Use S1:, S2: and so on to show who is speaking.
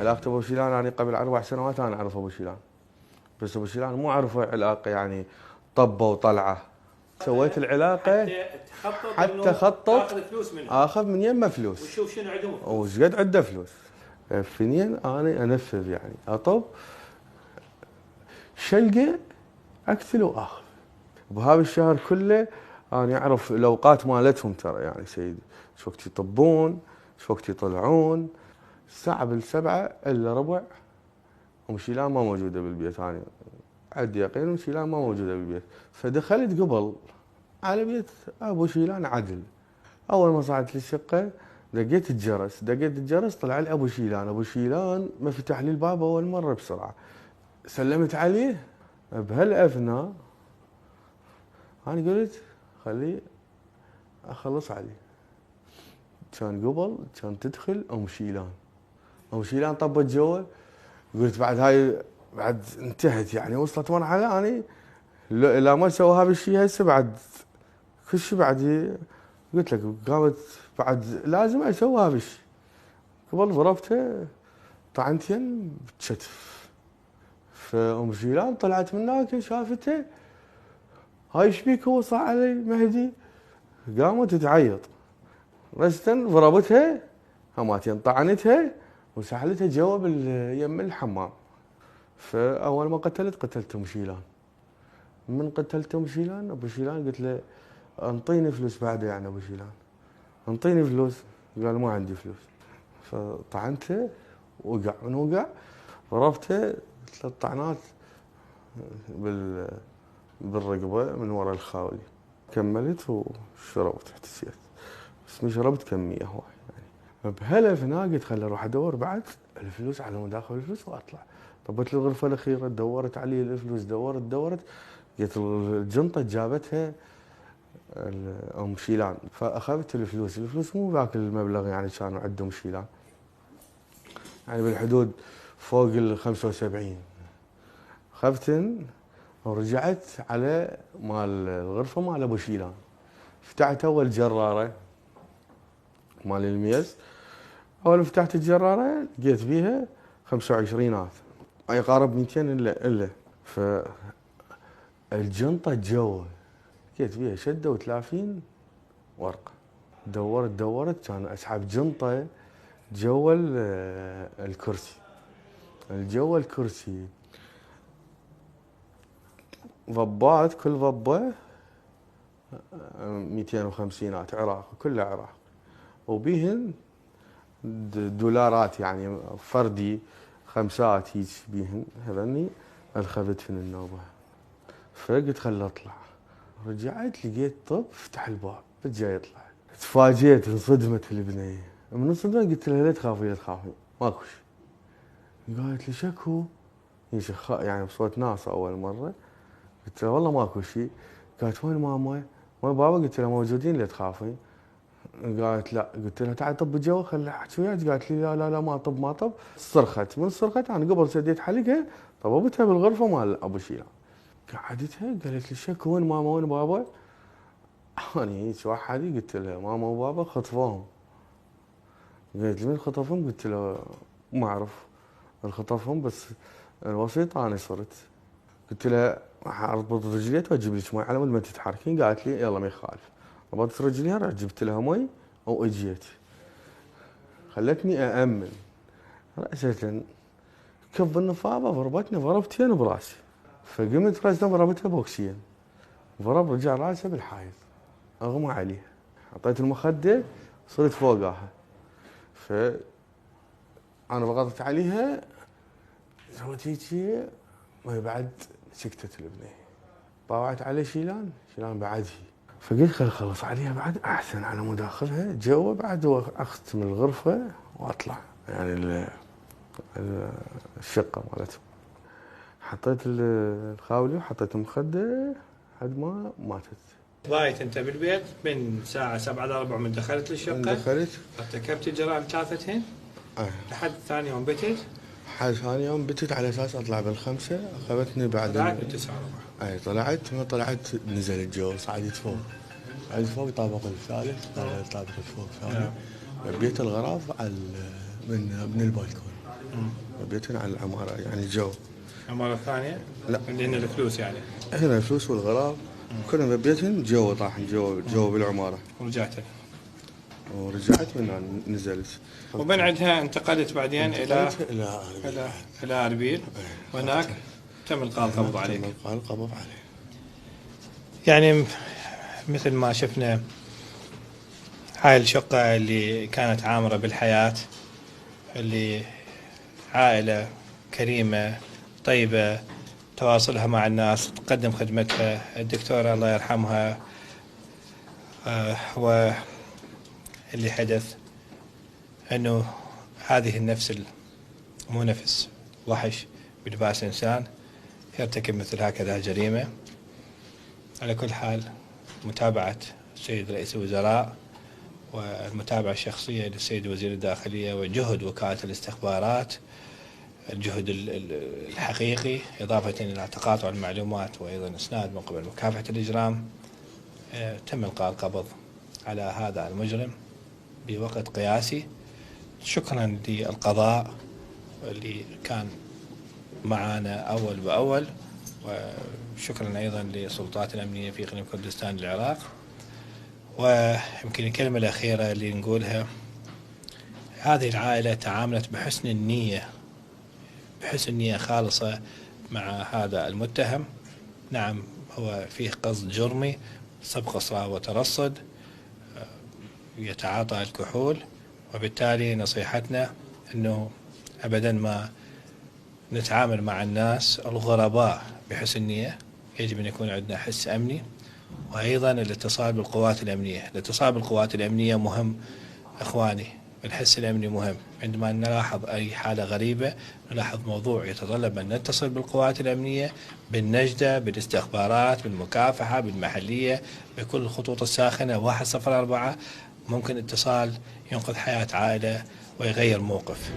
S1: علاقة ابو شيلان يعني قبل 4 سنوات انا اعرف ابو شيلان، بس ابو شيلان مو اعرفه علاقة يعني طبه وطلعه. سويت العلاقة حتى خطط
S2: تاخذ فلوس منها،
S1: اخذ من يمه فلوس
S2: وشوف شنو عندهم فلوس
S1: وش قد عنده فلوس. فينين انا انفذ يعني اطب شلقه اقتل واخذ. بهذا الشهر كله انا اعرف الاوقات مالتهم ترى يعني سيدي، شو وقت يطبون، شو وقت يطلعون. الساعة بالسبعة الا ربع ام شيلان ما موجودة بالبيت، انا عندي يقين ام شيلان ما موجودة بالبيت. فدخلت قبل على بيت ابو شيلان عدل. اول ما صعدت للشقة دقيت الجرس طلع لي ابو شيلان. ابو شيلان ما فتح لي الباب اول مرة بسرعة، سلمت عليه. بهالاثناء انا قلت خليه اخلص عليه. كان قبل كان تدخل ام شيلان، ام شيلان طبت جوا. قلت بعد هاي بعد انتهت يعني، وصلت مرحله اني لا ما سوى هذا الشيء هسه بعد كل شيء بعد. قلت لك قامت بعد لازم اسوي هذا الشيء. قبل ضربته طعنتين بالكتف. فام شيلان طلعت من هناك شافته، هاي ايش بيك هو صار علي مهدي. قامت تعيط، رستن ضربتها هماتين طعنتها وسحلتها جوا يم الحمام. فاول ما قتلت ام شيلان. من قتلت ام شيلان ابو شيلان قلت له انطيني فلوس بعده يعني ابو شيلان انطيني فلوس. قال ما عندي فلوس. فطعنته وقع من وقع ضربته 3 طعنات بالرقبه من وراء الخاولي. كملت وشربت تحت السيف، بس ما شربت كميه هواي يعني. بهلا هناك قلت خليني اروح ادور بعد الفلوس على مود اخذ الفلوس واطلع. طبت لي الغرفه الاخيره دورت علي الفلوس، دورت لقيت الجنطه جابتها ام شيلان. فاخذت الفلوس مو ذاك المبلغ يعني، كانوا عندهم شيلان يعني بالحدود فوق ال 75. اخذتن ورجعت على مال الغرفه مال ابو شيلان. فتحت اول جراره مال الميز. اول ما فتحت الجراره لقيت بيها 25 ما يقارب 200 الا. فالجنطه جوا لقيت بيها شده و30 ورقه. دورت كان اسحب جنطه جوا الكرسي. جوا الكرسي ضبات، كل ضبه 250 عراق، كلها عراق. وبيهن دولارات يعني فردي 5 هيك بيهن. هذني اخذت في النوبه. فقلت خل اطلع. رجعت لقيت طب فتح الباب بس جاي يطلع. تفاجئت انصدمت البنيه. من انصدمت قلت لها لا تخافي ماكو شيء. قالت لي شكو يعني بصوت ناس اول مره. قلت لها والله ماكو شيء. قالت وين ماما وين بابا؟ قلت لها موجودين لا تخافي. قالت لا. قلت لها تعال طب جوا خلي احكي وياك. قالت لي لا ما طب. صرخت. من صرخت انا قبل سديت حلقها طببتها بالغرفه مال ابو شيلان. قعدتها قالت لي شكو وين ماما وين بابا؟ انا هيك وحدي قلت لها ماما وبابا خطفوهم. قالت لي من خطفهم؟ قلت لها ما اعرف خطفهم، بس الوسيط انا صرت. قلت لها اربط رجليها واجيب لك مي على مود ما تتحركين. قالت لي يلا ما يخالف. ربطت رجليها رحت جبت لها مي واجيت. خلتني أأمن. رأسة كب النفاضة ضربتني ضربتين براسي. فقمت راسها ضربتها بوكسين. ضرب رجع راسها بالحائط. أغمى عليه. أعطيت المخدة صرت فوقها. فأنا ضغطت عليها سويت هيجي ما بعد سكتت البنية. طاوعت على شيلان بعد هي. فقلت خل اخلص عليها بعد احسن على مود اخذها جوا بعد واختم الغرفه واطلع يعني الشقه مالتهم. حطيت الخاولي وحطيت المخده لحد ما ماتت.
S2: بايت انت بالبيت من الساعه 7 الا ربع من دخلت للشقه؟
S1: دخلت
S2: ارتكبت الجرائم كافتهن لحد ثاني يوم بتت؟
S1: لحد ثاني يوم بتت على اساس اطلع بال5. اخذتني بعد
S2: طلعت بال9 وربع.
S1: اي طلعت. ما طلعت نزلت جو صعدت فوق. صعدت فوق طابق الثالث. طابق فوق ثاني. بيت الغراض على من البالكون. بيتنا على العمارة يعني الجو.
S2: عمارة ثانية؟
S1: لا.
S2: اللي هنا الفلوس يعني.
S1: هنا الفلوس والغراض كنا ببيتهم، جو طاح جو بالعمارة.
S2: ورجعت
S1: ورجعت من هنا نزلت.
S2: ومن عندها انتقلت بعدين إلى أربيل، وهناك تم إلقاء القبض عليك.
S1: تم إلقاء القبض عليه.
S2: يعني مثل ما شفنا هاي الشقة اللي كانت عامرة بالحياة، اللي عائلة كريمة طيبة تواصلها مع الناس، تقدم خدمتها. الدكتورة الله يرحمها هو اللي حدث أنه هذه النفس مو نفس وحش بلباس إنسان يرتكب مثل هكذا جريمة. على كل حال متابعة السيد رئيس الوزراء والمتابعة الشخصية للسيد وزير الداخلية وجهد وكالة الاستخبارات، الجهد الحقيقي، إضافة إلى تقاطع المعلومات وأيضا إسناد من قبل مكافحة الإجرام، تم إلقاء القبض على هذا المجرم بوقت قياسي. شكرا للقضاء اللي كان معنا أول بأول، وشكرا أيضا للسلطات الأمنية في إقليم كردستان العراق. ويمكن الكلمة الأخيرة اللي نقولها، هذه العائلة تعاملت بحسن النية خالصة مع هذا المتهم. نعم هو فيه قصد جرمي، سبق إصرار وترصد، يتعاطى الكحول، وبالتالي نصيحتنا أنه أبدا ما نتعامل مع الناس الغرباء بحسن نية. يجب أن يكون عندنا حس أمني، وأيضا الاتصال بالقوات الأمنية. الاتصال بالقوات الأمنية مهم إخواني، الحس الأمني مهم. عندما نلاحظ أي حالة غريبة، نلاحظ موضوع يتطلب أن نتصل بالقوات الأمنية، بالنجدة، بالاستخبارات، بالمكافحة، بالمحلية، بكل الخطوط الساخنة 104. ممكن اتصال ينقذ حياة عائلة ويغير موقف.